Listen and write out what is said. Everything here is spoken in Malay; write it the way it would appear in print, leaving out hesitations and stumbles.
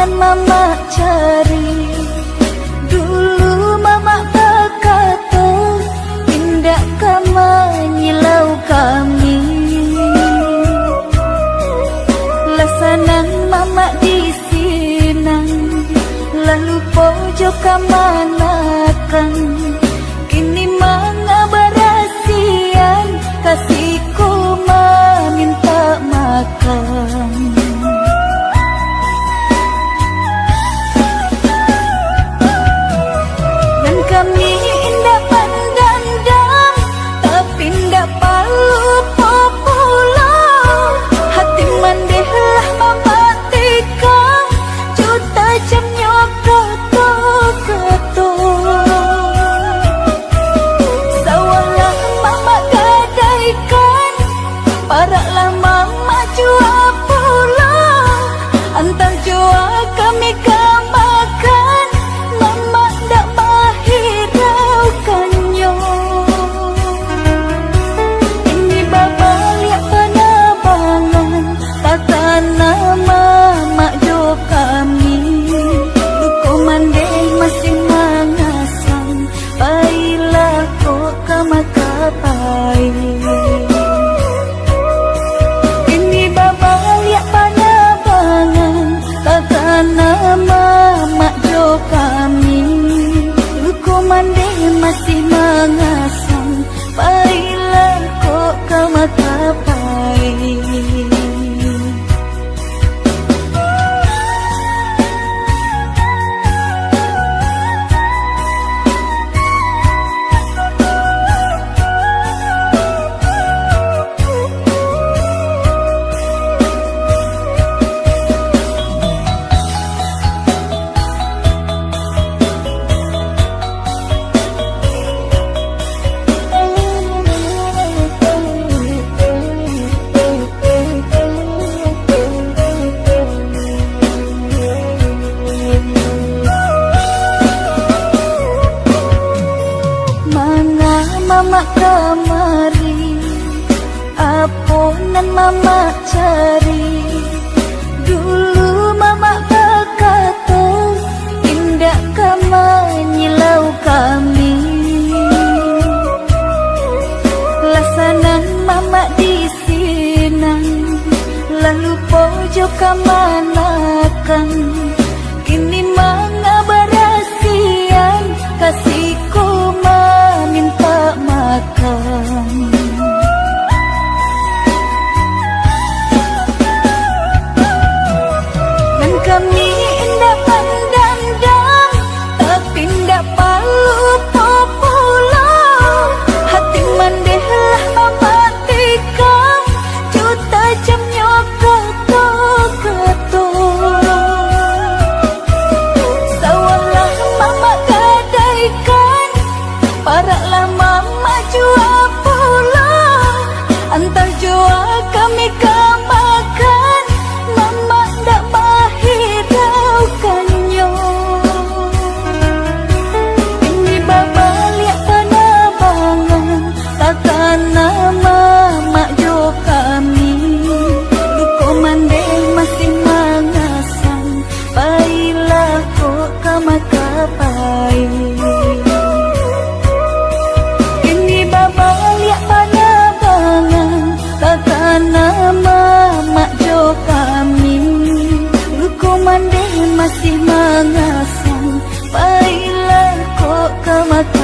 nan mama cari. Dulu mama berkata tindak menyilau kami. Lasanan mama disinang, lalu pojok kamanakan. Kini mengabarasian, kasihku meminta makan. Dan kami indah pandang, tapi indah palu popular. Hati mandehlah mematikkan, juta jam nyokoto-koto. Sawalah mama gadaikan, paraklah mama jua pula. Antar jua kami kamakan, mama dak mahiraukannya. Ini baba lihat penabangan, tata nama mak jo kami. Luko mandai masih mangasang, baiklah kok kamakapai. Ini baba lihat penabangan, tata nama mak jo kami. Luko mandai masih mangasang, baiklah kok kamakapai. Mama kamari, apunan mama cari. Dulu mama berkata tindak menyilau kami. Lasanan mama disinang, lalu pojok kamanakan. Kini mengabarasian, kasihku meminta makan. Dan kami indah pandang, tapi indah palu popular. Hati mandehlah mematikan, juta jam nyokoto-koto. Sawalah mama gadaikan, paraklah mama jua pula. Antar jua kami kamakan, mama dak mahiraukannya. Ini baba lihat penabangan, tata nama mak jo kami. Luko mandai masih mangasang, baiklah kok kamakapai. Ini baba lihat penabangan, tata nama mak jo kami. Luko mandai masih mangasang, baiklah kok kamakapai.